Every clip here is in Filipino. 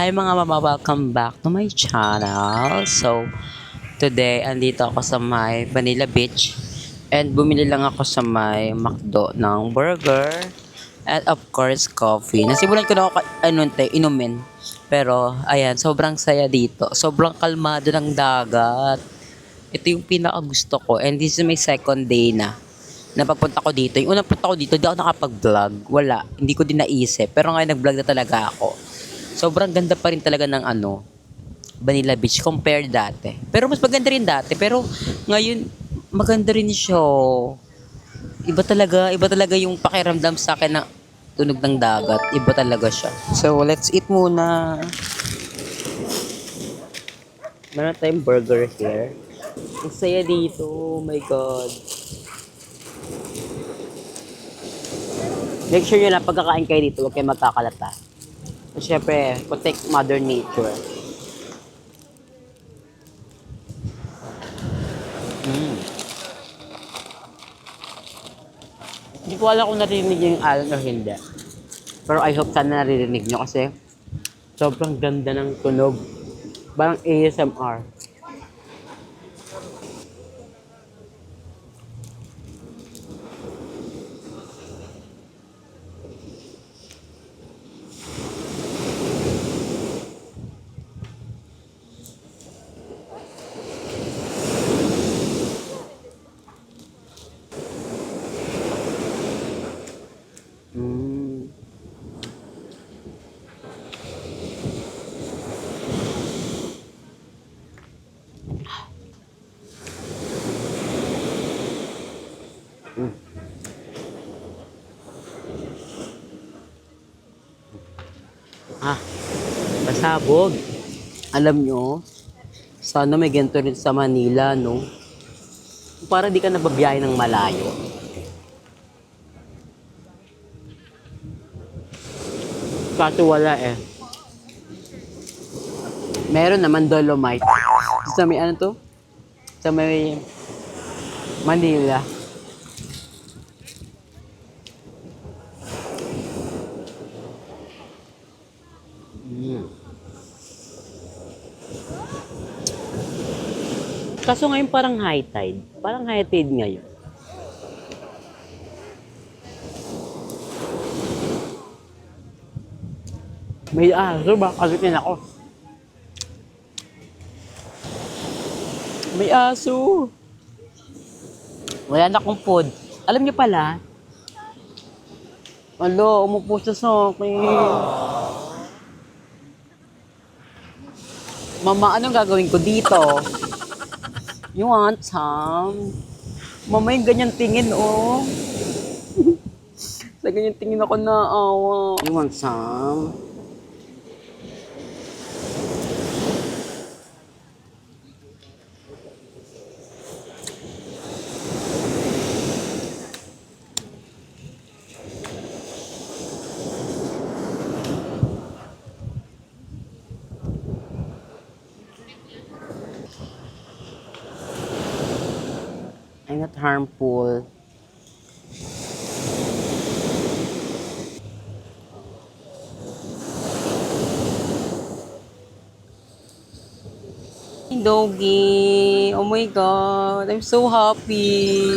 Hi mga mama, welcome back to my channel. So, today, andito ako sa may Manila Beach. And bumili lang ako sa may McDo ng burger. And of course, coffee. Nasimulan ko na ako inumin. Pero, ayan, sobrang saya dito. Sobrang kalmado ng dagat. Ito yung pinaka gusto ko. And this is my second day na pagpunta ko dito. Yung unang punta ko dito, di ako nakapag-vlog. Wala. Hindi ko din naisip. Pero ngayon nag-vlog na talaga ako. Sobrang ganda pa rin talaga ng Manila Beach compare dati. Pero mas maganda rin dati. Pero ngayon, maganda rin siya. Iba talaga yung pakiramdam sa akin ng tunog ng dagat. Iba talaga siya. So, let's eat muna. Meron tayong burger here. Ang saya dito. Oh my God. Make sure nyo na pagkakain kayo dito, huwag kayo magkakalata. At syempre, protect Mother Nature. Hindi ko alam kung narinig niyo yung alon o hindi. Pero I hope sana naririnig nyo kasi sobrang ganda ng tunog. Parang ASMR. Mm. Mm. Pasabog. Alam nyo, sana may ganito rin sa Manila, no? Para di ka nababiyahe ng malayo. Kaso wala eh. Meron naman Dolomite. Sa may ano to? Sa may Manila. Mm. Kaso ngayon parang high tide. Parang high tide ngayon. May aso ba? Kalitin ako. May aso. Wala na akong food. Alam niyo pala, umupo siya sa akin. Mama, anong gagawin ko dito? You want some? Mama, yung ganyan tingin, oh. Sa ganyan tingin ako na awa. You want some? I'm not harmful. Doggy. Oh my God. I'm so happy.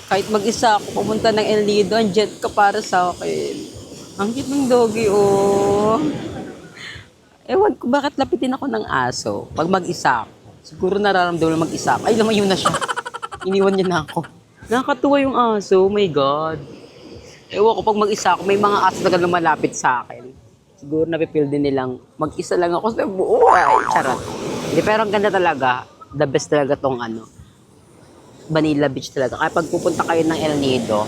Kahit mag-isa ako pumunta ng El Nido, andyan ka para sa akin. Ang cute ng doggy, oh. Ewan ko bakit lapitin ako ng aso pag mag-isa ako. Siguro nararamdaman na mag-isa ako. Ay, lumayo na siya. Iniwan niya na ako. Nakakatuwa yung aso. Oh my God. Ewan ko pag mag-isa ako, may mga aso na lumalapit sa akin. Siguro napipil din nilang mag-isa lang ako sa buhay. Charot. Hindi, pero ang ganda talaga. The best talaga tong Manila Beach talaga. Kaya pag pupunta kayo ng El Nido,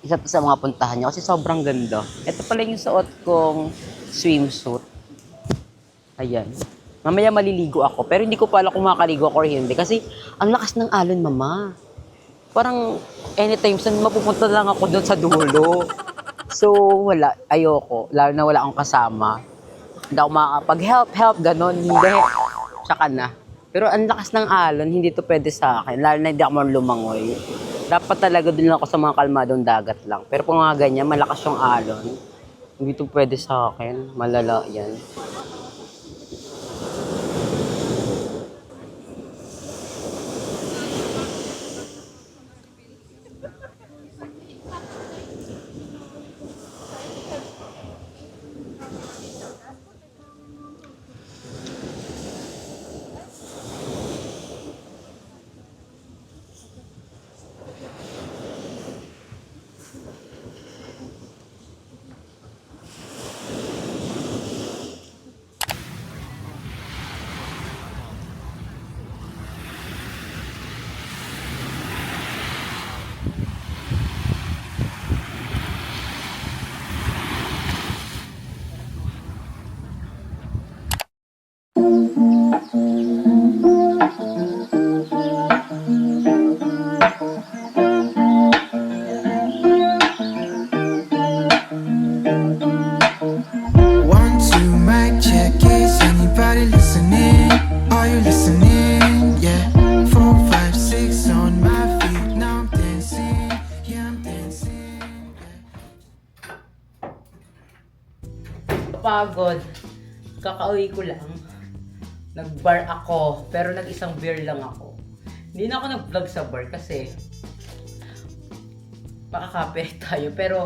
isa to sa mga puntahan nyo kasi sobrang ganda. Ito pala yung suot kong swimsuit. Ayan. Mamaya maliligo ako. Pero hindi ko pala kung makakaligo ako or hindi. Kasi ang lakas ng alon, mama. Parang anytime saan mapupunta lang ako doon sa dulo. So, wala. Ayoko. Lalo na wala akong kasama. Hindi ako makakapag-help, ganon. Hindi. Tsaka na. Pero ang lakas ng alon, hindi to pwede sa akin. Lalo na hindi ako man lumangoy. Dapat talaga din ako sa mga kalmadong dagat lang. Pero kung mga ganyan, malakas yung alon. Hindi to pwede sa akin. Malala yan. One, two, mic check. Is anybody listening? Are you listening? Yeah. 4, 5, 6 on my feet. Now I'm dancing. Yeah, I'm dancing. Pagod. Kakauwi ko lang. Nag-bar ako, pero nag-isang beer lang ako. Hindi na ako nag-vlog sa bar kasi makaka-copyright tayo. Pero,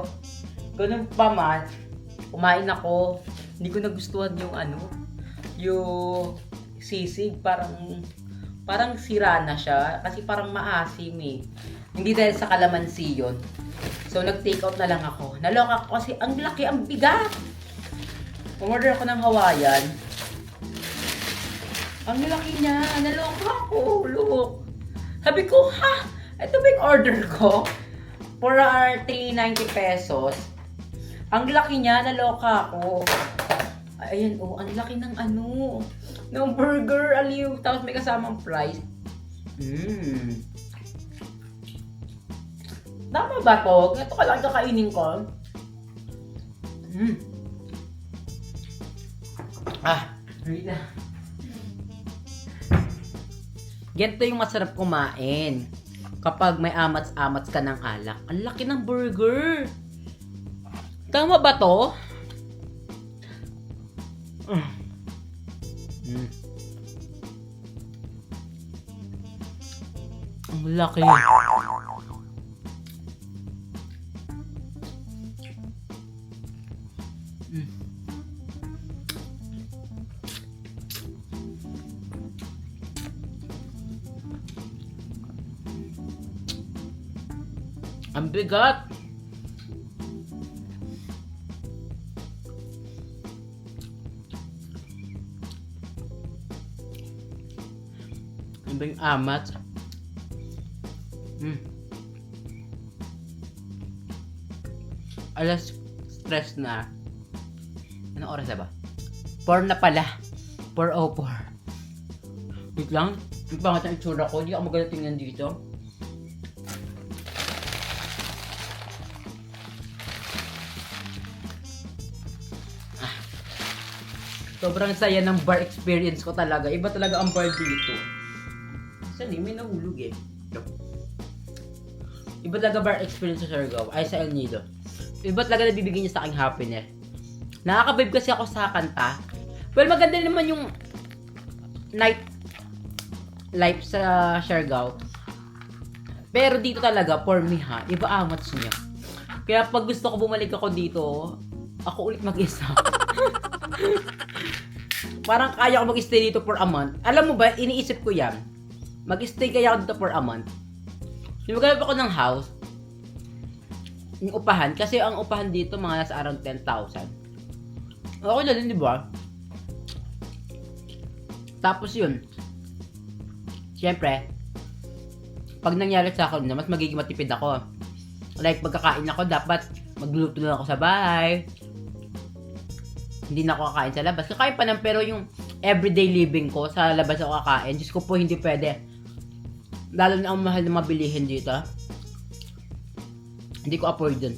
ganun pa man, kumain ako. Hindi ko nagustuhan yung yung sisig. Parang sira na siya. Kasi parang maasim eh. Hindi dahil sa kalamansi yun. So, nag-take out na lang ako. Naloka ako kasi ang laki, ang bigat. Umorder ako ng Hawaiian. Ang laki niya. Naloka ako. Look. Sabi ko, ha? Ito ba yung order ko? For 390 pesos. Ang laki niya. Naloka ako. Ayan, oh. Ang laki ng ng burger. Aliw. Tapos may kasamang fries. Tama ba to? Ito ka lang kakainin ko. Wait na. Ganito yung masarap kumain. Kapag may amats-amats ka ng alak. Ang laki ng burger. Tama ba to? Ang laki. Ang bigat. Ang ba yung amat? Alas stress na. Anong oras na ba? 4 na pala. 4:04. Wait lang. Yung pangat ang itsura ko. Hindi ako maganda tingnan dito. Sobrang saya ng bar experience ko talaga. Iba talaga ang bar dito. Saan eh? May nahulog eh. Iba talaga bar experience sa Siargao. Ay, sa El Nido. Iba talaga nabibigyan niya sa aking happiness. Nakaka-vibe kasi ako sa kanta. Well, maganda naman yung night life sa Siargao. Pero dito talaga, for me ha, iba amats niya. Kaya pag gusto ko bumalik ako dito, ako ulit mag-isa. Parang kaya ko mag-stay dito for a month. Alam mo ba, iniisip ko yan. Mag-stay kaya ako dito for a month. Yung maghanap ako ng house, yung upahan, kasi ang upahan dito mga nasa around 10,000. Okay na din, di ba? Tapos yun, siyempre, pag nangyari sa akin na mas magiging matipid ako. Like, pagkakain ako, dapat magluluto na ako sa bahay. Hindi na ako kakain sa labas. Kakain pa lang, pero yung everyday living ko, sa labas ako kakain. Diyos ko po, hindi pwede. Lalo na ang mahal na mabilihin dito. Hindi ko afford dun.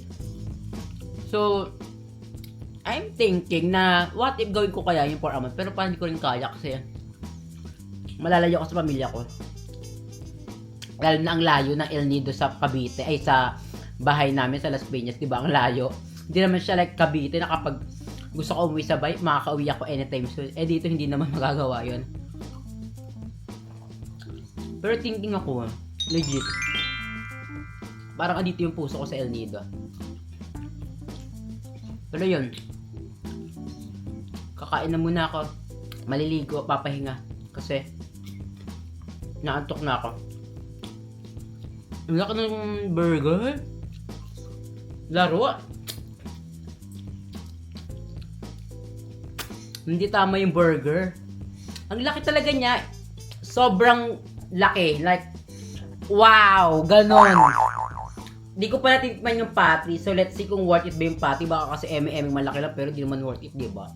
So, I'm thinking na, what if gawin ko kaya yung for a month? Pero parang hindi ko rin kaya kasi malalayo ako sa pamilya ko. Lalo na ang layo ng El Nido sa Cavite, ay sa bahay namin sa Las Piñas, di ba? Ang layo. Hindi naman siya like Cavite na kapag gusto ko umuwi sa bike, makaka-uwi ako anytime soon. Eh dito hindi naman magagawa yun. Pero thinking ako, legit. Parang andito yung puso ko sa El Nido. Pero yun. Kakain na muna ako. Maliligo, papahinga. Kasi naantok na ako. Ang laki ng burger. Laro. Hindi tama yung burger. Ang laki talaga niya. Sobrang laki. Like, wow! Ganon. Di ko pa natikman yung patty. So, let's see kung worth it ba yung patty. Baka kasi eme-eme malaki lang pero di naman worth it, di ba?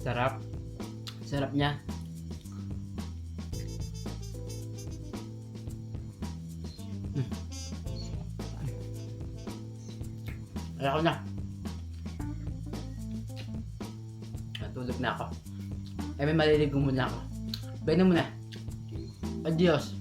Sarap. Sarap niya. Ayoko na. Natulog na ako. May maliligo muna ako. Bye na muna. Adios.